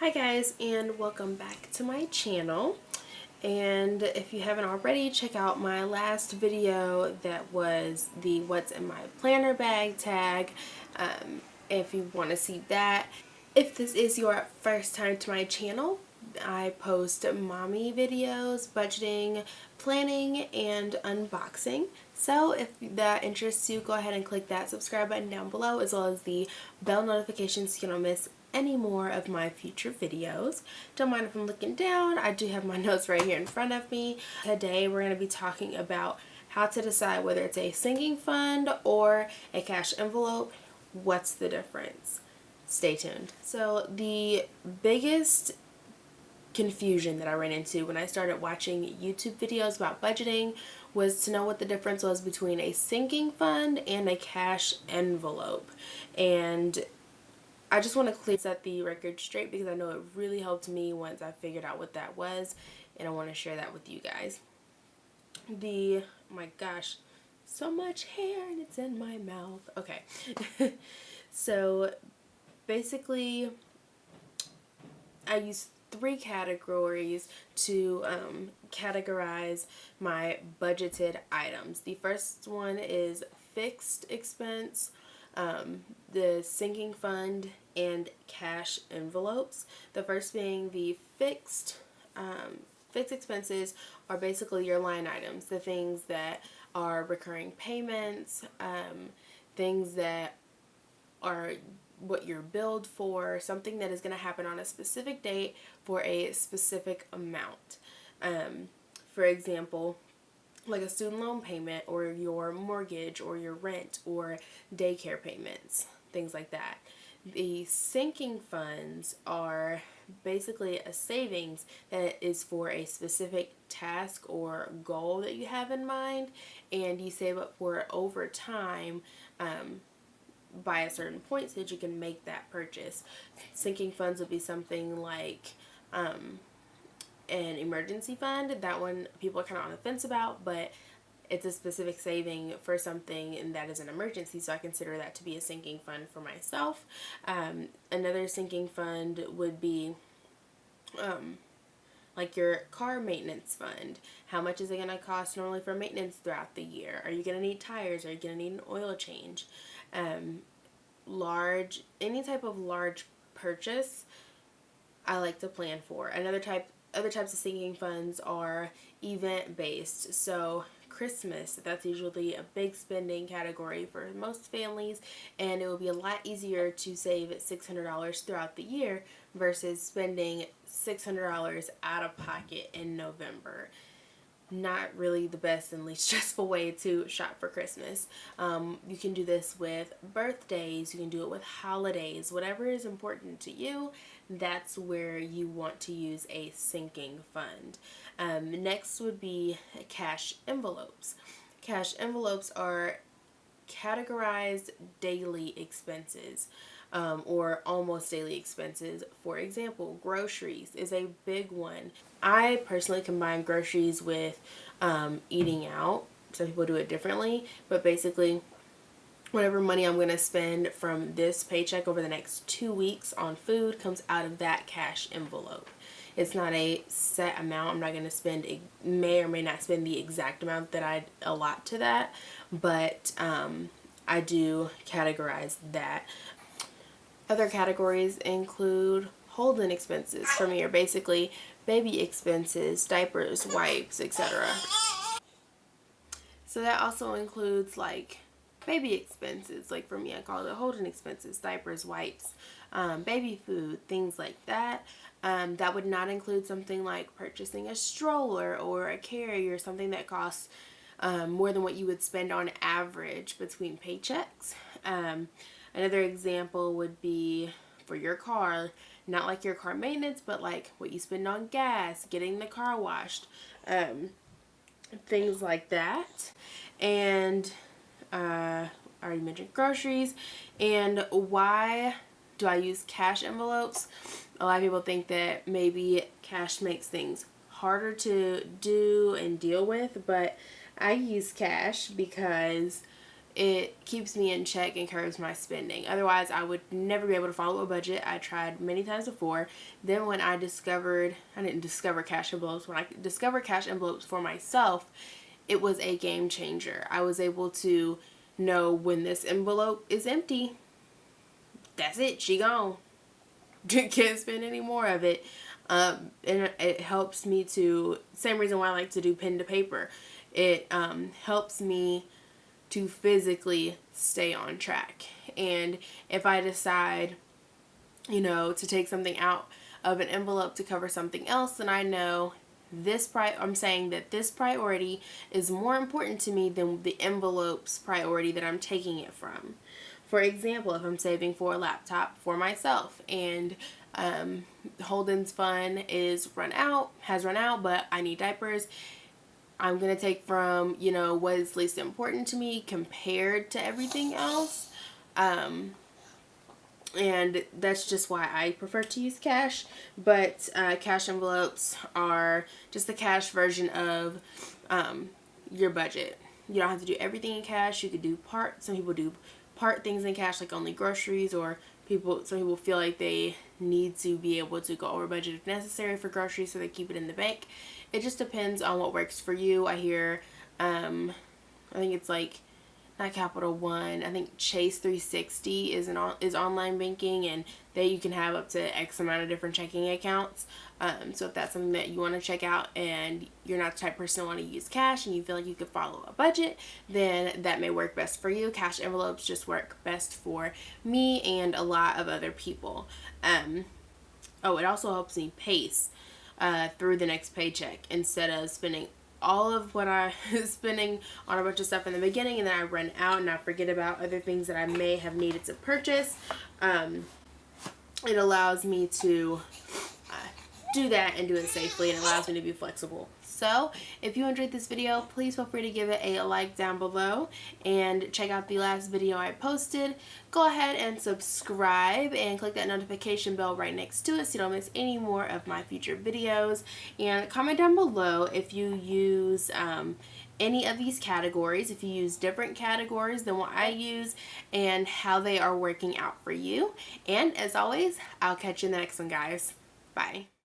Hi guys, and welcome back to my channel. And if you haven't already, check out my last video that was the what's in my planner bag tag, if you want to see that. If this is your first time to my channel, I post mommy videos, budgeting, planning, and unboxing. So if that interests you, go ahead and click that subscribe button down below, as well as the bell notification so you don't miss any more of my future videos. Don't mind if I'm looking down. I do have my notes right here in front of me. Today we're going to be talking about how to decide whether it's a sinking fund or a cash envelope. What's the difference? Stay tuned. So the biggest confusion that I ran into when I started watching YouTube videos about budgeting was to know what the difference was between a sinking fund and a cash envelope. And I just want to set the record straight because I know it really helped me once I figured out what that was, and I want to share that with you guys. Oh my gosh, so much hair and it's in my mouth. Okay. So basically I use three categories to categorize my budgeted items. The first one is fixed expense, the sinking fund, and cash envelopes. The first being the fixed expenses are basically your line items, the things that are recurring payments, things that are what you're billed for, something that is going to happen on a specific date for a specific amount. For example, like a student loan payment or your mortgage or your rent or daycare payments, things like that. The sinking funds are basically a savings that is for a specific task or goal that you have in mind, and you save up for it over time by a certain point so that you can make that purchase. Sinking funds would be something like an emergency fund. That one people are kind of on the fence about, but it's a specific saving for something and that is an emergency, so I consider that to be a sinking fund for myself. Another sinking fund would be like your car maintenance fund. How much is it going to cost normally for maintenance throughout the year? Are you going to need tires? Are you going to need an oil change? Any type of large purchase I like to plan for. Other types of sinking funds are event based. So Christmas, that's usually a big spending category for most families, and it will be a lot easier to save $600 throughout the year versus spending $600 out of pocket in November. Not really the best and least stressful way to shop for Christmas. You can do this with birthdays, you can do it with holidays, whatever is important to you, that's where you want to use a sinking fund. Next would be cash envelopes. Cash envelopes are categorized daily expenses. Or almost daily expenses. For example, groceries is a big one. I personally combine groceries with eating out. Some people do it differently, but basically whatever money I'm going to spend from this paycheck over the next 2 weeks on food comes out of that cash envelope. It's not a set amount. I'm not going to spend, may or may not spend the exact amount that I allot to that, but I do categorize that. Other categories include holding expenses. For me are basically baby expenses, diapers, wipes, etc. So that also includes like baby expenses. Like for me, I call it holding expenses, diapers, wipes, baby food, things like that. That would not include something like purchasing a stroller or a carrier, something that costs more than what you would spend on average between paychecks. Another example would be for your car, not like your car maintenance, but like what you spend on gas, getting the car washed, things like that. And I already mentioned groceries. And why do I use cash envelopes? A lot of people think that maybe cash makes things harder to do and deal with, but I use cash because it keeps me in check and curbs my spending. Otherwise, I would never be able to follow a budget. I tried many times before. Then when I didn't discover cash envelopes. When I discovered cash envelopes for myself, it was a game changer. I was able to know when this envelope is empty, that's it, she gone. Can't spend any more of it. And it helps me to, same reason why I like to do pen to paper. It helps me to physically stay on track. And if I decide, to take something out of an envelope to cover something else, then I know I'm saying that this priority is more important to me than the envelope's priority that I'm taking it from. For example, if I'm saving for a laptop for myself and Holden's fund has run out, but I need diapers, I'm going to take from, what is least important to me compared to everything else. And that's just why I prefer to use cash. But cash envelopes are just the cash version of your budget. You don't have to do everything in cash. You could do some people do part things in cash, like only groceries, or some people feel like they need to be able to go over budget if necessary for groceries, so they keep it in the bank. It just depends on what works for you. I hear, I think it's like, not Capital One, I think Chase 360 is online banking, and there you can have up to X amount of different checking accounts. So if that's something that you want to check out and you're not the type of person to want to use cash and you feel like you could follow a budget, then that may work best for you. Cash envelopes just work best for me and a lot of other people. It also helps me pace through the next paycheck instead of spending all of what I was spending on a bunch of stuff in the beginning, and then I run out and I forget about other things that I may have needed to purchase. It allows me to do that and do it safely, and allows me to be flexible. So if you enjoyed this video, please feel free to give it a like down below and check out the last video I posted. Go ahead and subscribe and click that notification bell right next to it so you don't miss any more of my future videos. And comment down below if you use any of these categories, if you use different categories than what I use, and how they are working out for you. And as always, I'll catch you in the next one, guys. Bye.